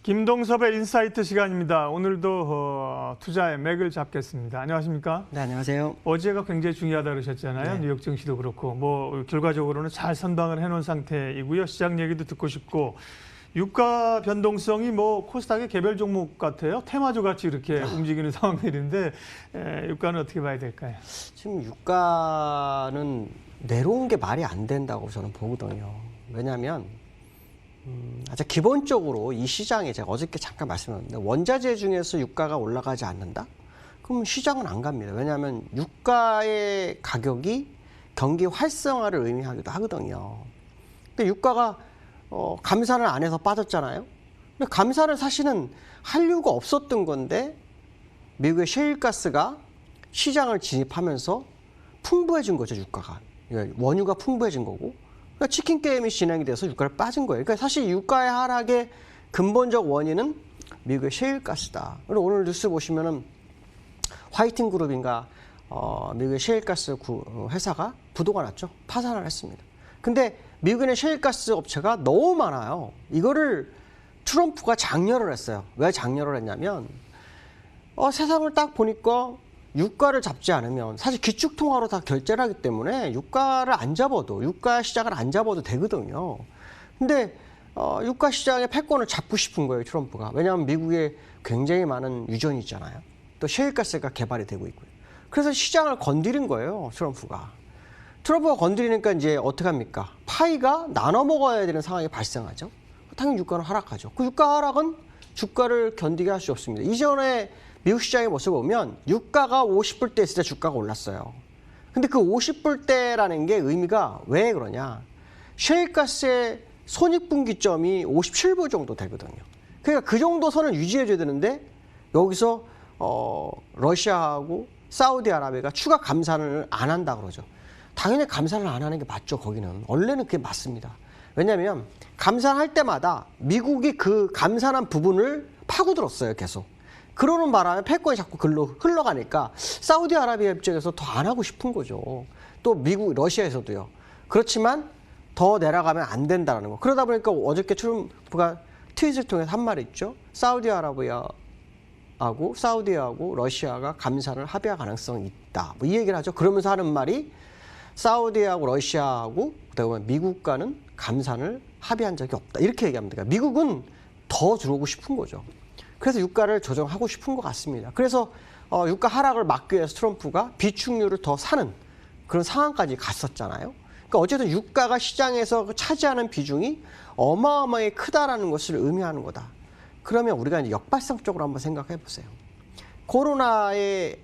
김동섭의 인사이트 시간입니다. 오늘도 투자의 맥을 잡겠습니다. 안녕하십니까? 네, 안녕하세요. 어제가 굉장히 중요하다 그러셨잖아요. 네. 뉴욕 증시도 그렇고 결과적으로는 잘 선방을 해놓은 상태이고요. 시장 얘기도 듣고 싶고 유가 변동성이 코스닥의 개별 종목 같아요. 테마주 같이 이렇게 움직이는 상황들인데 유가는 어떻게 봐야 될까요? 지금 유가는 내려온 게 말이 안 된다고 저는 보거든요. 왜냐하면 아주 기본적으로 이 시장에 제가 어저께 잠깐 말씀드렸는데 원자재 중에서 유가가 올라가지 않는다? 그럼 시장은 안 갑니다. 왜냐하면 유가의 가격이 경기 활성화를 의미하기도 하거든요. 근데 유가가 감산을 안 해서 빠졌잖아요. 근데 감산을 사실은 할 이유가 없었던 건데 미국의 셰일가스가 시장을 진입하면서 풍부해진 거죠, 유가가. 원유가 풍부해진 거고. 그러니까 치킨 게임이 진행이 돼서 유가를 빠진 거예요. 그러니까 사실 유가의 하락의 근본적 원인은 미국의 셰일가스다. 그리고 오늘 뉴스 보시면은 화이팅 그룹인가 미국의 셰일가스 회사가 부도가 났죠. 파산을 했습니다. 근데 미국에는 셰일가스 업체가 너무 많아요. 이거를 트럼프가 장려를 했어요. 왜 장려를 했냐면 세상을 딱 보니까 유가를 잡지 않으면 사실 기축통화로 다 결제를 하기 때문에 유가를 안 잡아도 유가 시장을 안 잡아도 되거든요. 근데 유가 시장의 패권을 잡고 싶은 거예요, 트럼프가. 왜냐하면 미국에 굉장히 많은 유전이 있잖아요. 또 셰일가스가 개발이 되고 있고요. 그래서 시장을 건드린 거예요, 트럼프가. 트럼프가 건드리니까 이제 어떻게 합니까? 파이가 나눠 먹어야 되는 상황이 발생하죠. 당연히 유가는 하락하죠. 그 유가 하락은 주가를 견디게 할 수 없습니다. 이전에 미국 시장의 모습을 보면 유가가 50불대 있을 때 주가가 올랐어요. 근데 그 50불대라는 게 의미가 왜 그러냐? 셰일가스의 손익분기점이 57불 정도 되거든요. 그러니까 그 정도 선을 유지해줘야 되는데 여기서 러시아하고 사우디아라비아가 추가 감산을 안 한다 그러죠. 당연히 감산을 안 하는 게 맞죠, 거기는. 원래는 그게 맞습니다. 왜냐하면 감산할 때마다 미국이 그 감산한 부분을 파고들었어요, 계속. 그러는 바람에 패권이 자꾸 글로 흘러가니까 사우디아라비아 입장에서 더 안 하고 싶은 거죠. 또 미국, 러시아에서도요. 그렇지만 더 내려가면 안 된다는 거. 그러다 보니까 어저께 트럼프가 트윗을 통해서 한 말이 있죠. 사우디아라비아하고 러시아가 감산을 합의할 가능성이 있다. 이 얘기를 하죠. 그러면서 하는 말이 사우디하고 러시아하고 그다음에 미국과는 감산을 합의한 적이 없다. 이렇게 얘기합니다. 그러니까 미국은 더 들어오고 싶은 거죠. 그래서 유가를 조정하고 싶은 것 같습니다. 그래서 유가 하락을 막기 위해서 트럼프가 비축유를 더 사는 그런 상황까지 갔었잖아요. 그러니까 어쨌든 유가가 시장에서 차지하는 비중이 어마어마하게 크다라는 것을 의미하는 거다. 그러면 우리가 이제 역발상적으로 한번 생각해 보세요. 코로나의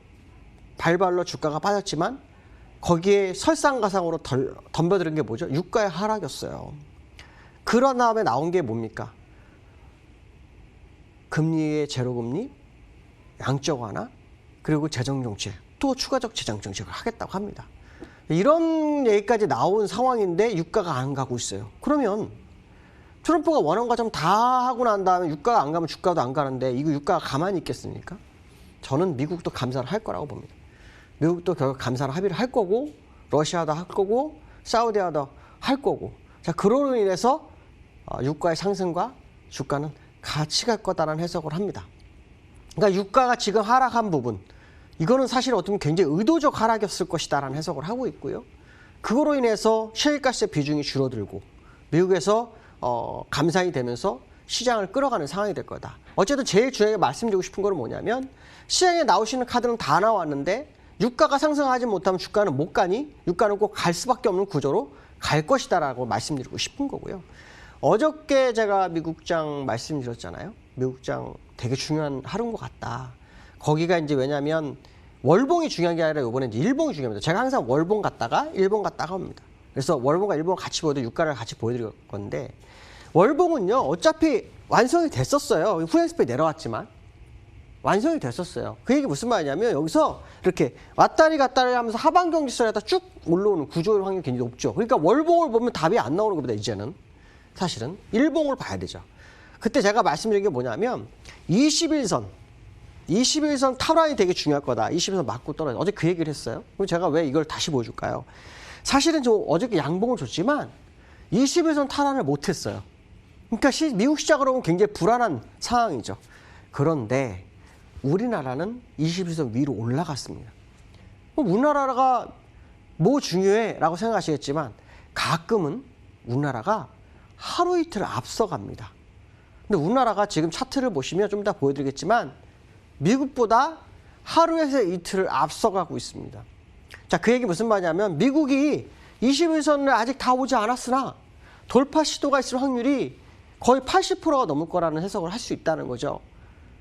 발발로 주가가 빠졌지만 거기에 설상가상으로 덤벼드는 게 뭐죠? 유가의 하락이었어요. 그런 다음에 나온 게 뭡니까? 금리의 제로금리, 양적 완화, 그리고 재정정책, 또 추가적 재정정책을 하겠다고 합니다. 이런 얘기까지 나온 상황인데 유가가 안 가고 있어요. 그러면 트럼프가 원하는 것처럼 다 하고 난 다음에 유가가 안 가면 주가도 안 가는데 이거 유가가 가만히 있겠습니까? 저는 미국도 감산을 할 거라고 봅니다. 미국도 결국 감산을 합의를 할 거고 러시아도 할 거고 사우디아도 할 거고 자 그로 인해서 유가의 상승과 주가는 같이 갈 거다라는 해석을 합니다. 그러니까 유가가 지금 하락한 부분 이거는 사실 어떻게 보면 굉장히 의도적 하락이었을 것이다라는 해석을 하고 있고요. 그거로 인해서 셰일가스의 비중이 줄어들고 미국에서 감산이 되면서 시장을 끌어가는 상황이 될 거다. 어쨌든 제일 중요하게 말씀드리고 싶은 건 뭐냐면 시장에 나오시는 카드는 다 나왔는데 유가가 상승하지 못하면 주가는 못 가니 유가는 꼭 갈 수밖에 없는 구조로 갈 것이다라고 말씀드리고 싶은 거고요. 어저께 제가 미국장 말씀드렸잖아요. 미국장 되게 중요한 하루인 것 같다. 거기가 이제 왜냐면 월봉이 중요한 게 아니라 이번에 이제 일봉이 중요합니다. 제가 항상 월봉 갔다가 일봉 갔다가 옵니다. 그래서 월봉과 일봉 같이 보여도 유가를 같이 보여드릴 건데 월봉은요 어차피 완성이 됐었어요. 후행스펙이 내려왔지만 완성이 됐었어요. 그 얘기 무슨 말이냐면 여기서 이렇게 왔다리 갔다리 하면서 하방경직선에다 쭉 올라오는 구조의 확률이 굉장히 높죠. 그러니까 월봉을 보면 답이 안 나오는 겁니다. 이제는 사실은 일봉을 봐야 되죠. 그때 제가 말씀드린 게 뭐냐면 21선 타란이 되게 중요할 거다. 21선 맞고 떨어져. 어제 그 얘기를 했어요. 그럼 제가 왜 이걸 다시 보여줄까요? 사실은 저 어저께 양봉을 줬지만 21선 탈환을 못했어요. 그러니까 미국 시장으로 보면 굉장히 불안한 상황이죠. 그런데 우리나라는 21선 위로 올라갔습니다. 우리나라가 뭐 중요해? 라고 생각하시겠지만 가끔은 우리나라가 하루 이틀 앞서갑니다. 근데 우리나라가 지금 차트를 보시면 좀 이따 보여드리겠지만 미국보다 하루에서 이틀을 앞서가고 있습니다. 자, 그 얘기 무슨 말이냐면 미국이 21선을 아직 다 오지 않았으나 돌파 시도가 있을 확률이 거의 80%가 넘을 거라는 해석을 할 수 있다는 거죠.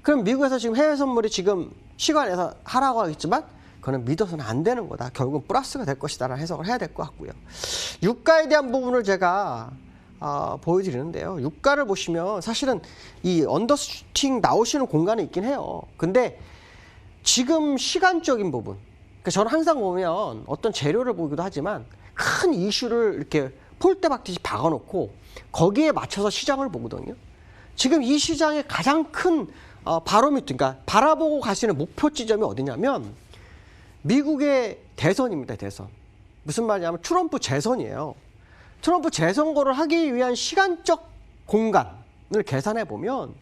그럼 미국에서 지금 해외 선물이 지금 시간에서 하라고 하겠지만 그거는 믿어서는 안 되는 거다. 결국은 플러스가 될 것이다라는 해석을 해야 될 것 같고요. 유가에 대한 부분을 제가 보여드리는데요. 유가를 보시면 사실은 이 언더슈팅 나오시는 공간이 있긴 해요. 근데 지금 시간적인 부분, 그러니까 저는 항상 보면 어떤 재료를 보기도 하지만 큰 이슈를 이렇게 폴대 박듯이 박아놓고 거기에 맞춰서 시장을 보거든요. 지금 이 시장의 가장 큰 바로미터, 그러니까 바라보고 갈 수 있는 목표 지점이 어디냐면 미국의 대선입니다. 대선. 무슨 말이냐면 트럼프 재선이에요. 트럼프 재선거를 하기 위한 시간적 공간을 계산해 보면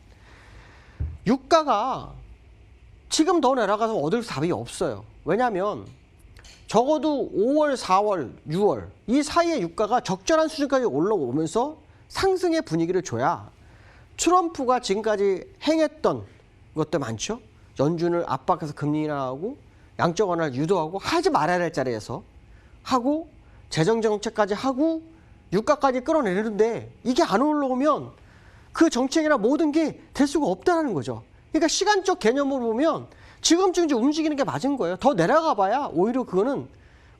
유가가 지금 더 내려가서 얻을 답이 없어요. 왜냐하면 적어도 5월, 4월, 6월 이 사이에 유가가 적절한 수준까지 올라오면서 상승의 분위기를 줘야 트럼프가 지금까지 행했던 것도 많죠. 연준을 압박해서 금리 인하하고 양적 완화를 유도하고 하지 말아야 될 자리에서 하고 재정 정책까지 하고 유가까지 끌어내는데 이게 안 올라오면 그 정책이나 모든 게 될 수가 없다는 거죠. 그러니까 시간적 개념으로 보면 지금쯤 이제 움직이는 게 맞은 거예요. 더 내려가 봐야 오히려 그거는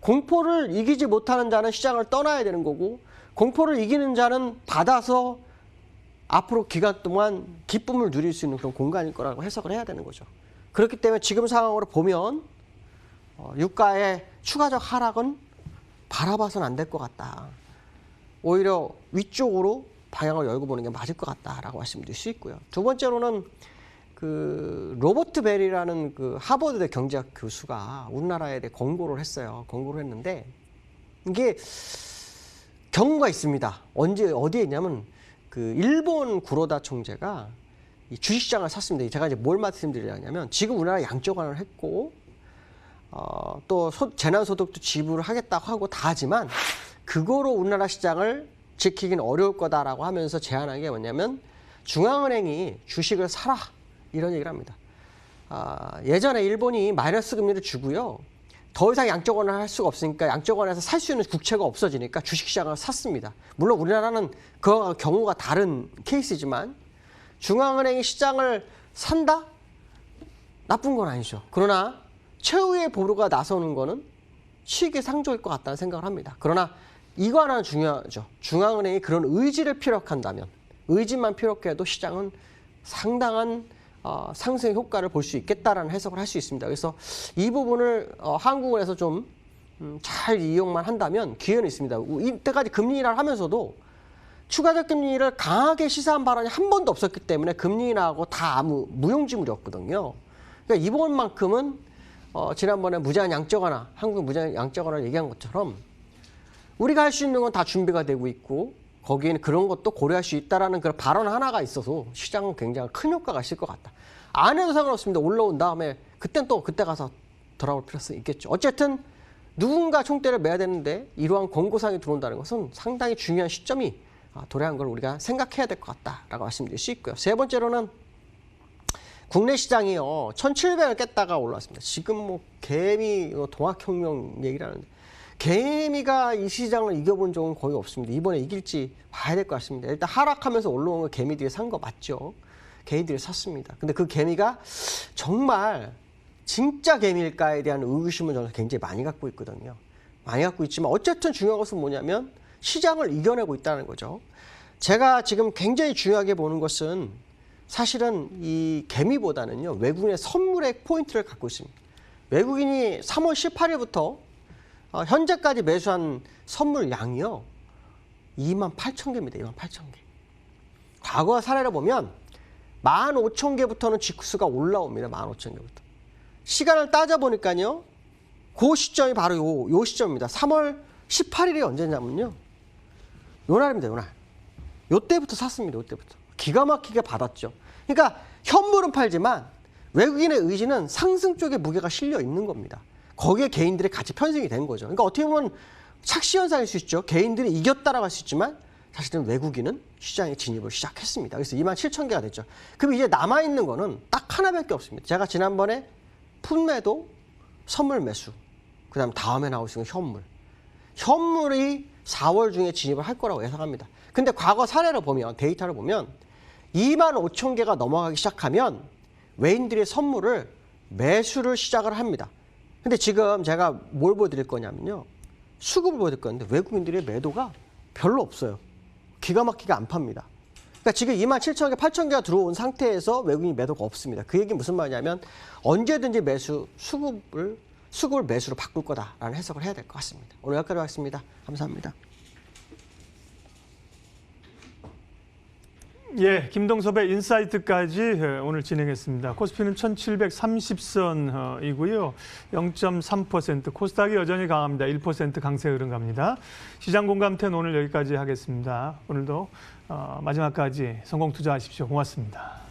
공포를 이기지 못하는 자는 시장을 떠나야 되는 거고 공포를 이기는 자는 받아서 앞으로 기간 동안 기쁨을 누릴 수 있는 그런 공간일 거라고 해석을 해야 되는 거죠. 그렇기 때문에 지금 상황으로 보면 유가의 추가적 하락은 바라봐서는 안 될 것 같다. 오히려 위쪽으로 방향을 열고 보는 게 맞을 것 같다라고 말씀드릴 수 있고요. 두 번째로는 그 로버트 벨이라는 그 하버드대 경제학 교수가 우리나라에 대해 권고를 했어요. 권고를 했는데 이게 경우가 있습니다. 어디에 있냐면 그 일본 구로다 총재가 이 주식시장을 샀습니다. 제가 이제 뭘 말씀드리냐면 지금 우리나라 양적 완화를 했고 또 재난소득도 지불을 하겠다고 하고 다 하지만 그거로 우리나라 시장을 지키기는 어려울 거다라고 하면서 제안한 게 뭐냐면 중앙은행이 주식을 사라 이런 얘기를 합니다. 예전에 일본이 마이너스 금리를 주고요. 더 이상 양적 완화를 할 수가 없으니까 양적 완화해서 살 수 있는 국채가 없어지니까 주식시장을 샀습니다. 물론 우리나라는 그 경우가 다른 케이스지만 중앙은행이 시장을 산다? 나쁜 건 아니죠. 그러나 최후의 보루가 나서는 거는 시기상조일 것 같다는 생각을 합니다. 그러나 이거 하나는 중요하죠. 중앙은행이 그런 의지를 피력한다면 의지만 피력해도 시장은 상당한 상승 효과를 볼 수 있겠다라는 해석을 할 수 있습니다. 그래서 이 부분을 한국은에서 좀 잘 이용만 한다면 기회는 있습니다. 이때까지 금리 인하를 하면서도 추가적 금리 인하를 강하게 시사한 발언이 한 번도 없었기 때문에 금리 인하하고 다 아무 무용지물이었거든요. 그러니까 이번만큼은 지난번에 무제한 양적 완화, 한국 무제한 양적 완화를 얘기한 것처럼 우리가 할 수 있는 건 다 준비가 되고 있고 거기에는 그런 것도 고려할 수 있다라는 그런 발언 하나가 있어서 시장은 굉장히 큰 효과가 있을 것 같다. 안 해도 상관없습니다. 올라온 다음에 그때 가서 돌아올 필요성이 있겠죠. 어쨌든 누군가 총대를 매야 되는데 이러한 권고사항이 들어온다는 것은 상당히 중요한 시점이 도래한 걸 우리가 생각해야 될 것 같다라고 말씀드릴 수 있고요. 세 번째로는 국내 시장이요. 1700을 깼다가 올라왔습니다. 지금 뭐 개미 동학혁명 얘기를 하는데 개미가 이 시장을 이겨본 적은 거의 없습니다. 이번에 이길지 봐야 될 것 같습니다. 일단 하락하면서 올라온 거 개미들이 산 거 맞죠? 개미들이 샀습니다. 근데 그 개미가 정말 진짜 개미일까에 대한 의구심을 저는 굉장히 많이 갖고 있거든요. 많이 갖고 있지만 어쨌든 중요한 것은 뭐냐면 시장을 이겨내고 있다는 거죠. 제가 지금 굉장히 중요하게 보는 것은 사실은 이 개미보다는요. 외국인의 선물의 포인트를 갖고 있습니다. 외국인이 3월 18일부터 현재까지 매수한 선물 양이요. 28,000개입니다. 28,000개. 과거 사례를 보면 15,000개부터는 직수가 올라옵니다. 15,000개부터. 시간을 따져보니까요. 그 시점이 바로 요 시점입니다. 3월 18일이 언제냐면요. 요 날입니다. 요 날. 요때부터 샀습니다. 요때부터. 기가 막히게 받았죠. 그러니까 현물은 팔지만 외국인의 의지는 상승 쪽에 무게가 실려 있는 겁니다. 거기에 개인들의 같이 편승이 된 거죠. 그러니까 어떻게 보면 착시 현상일 수 있죠. 개인들이 이겼다라고 할 수 있지만 사실은 외국인은 시장에 진입을 시작했습니다. 그래서 27,000개가 됐죠. 그럼 이제 남아있는 거는 딱 하나밖에 없습니다. 제가 지난번에 풋매도, 선물 매수, 그 다음에 나올 수 있는 현물. 현물이 4월 중에 진입을 할 거라고 예상합니다. 근데 과거 사례를 보면, 데이터를 보면 25,000개가 넘어가기 시작하면 외인들의 선물을 매수를 시작을 합니다. 근데 지금 제가 뭘 보여드릴 거냐면요. 수급을 보여드릴 건데 외국인들의 매도가 별로 없어요. 기가 막히게 안 팝니다. 그러니까 지금 27,000개, 8,000개가 들어온 상태에서 외국인 매도가 없습니다. 그 얘기는 무슨 말이냐면 언제든지 수급을 매수로 바꿀 거다라는 해석을 해야 될 것 같습니다. 오늘 여기까지 하겠습니다. 감사합니다. 예, 김동섭의 인사이트까지 오늘 진행했습니다. 코스피는 1730선이고요. 0.3%, 코스닥이 여전히 강합니다. 1% 강세 흐름 갑니다. 시장 공감태는 오늘 여기까지 하겠습니다. 오늘도 마지막까지 성공 투자하십시오. 고맙습니다.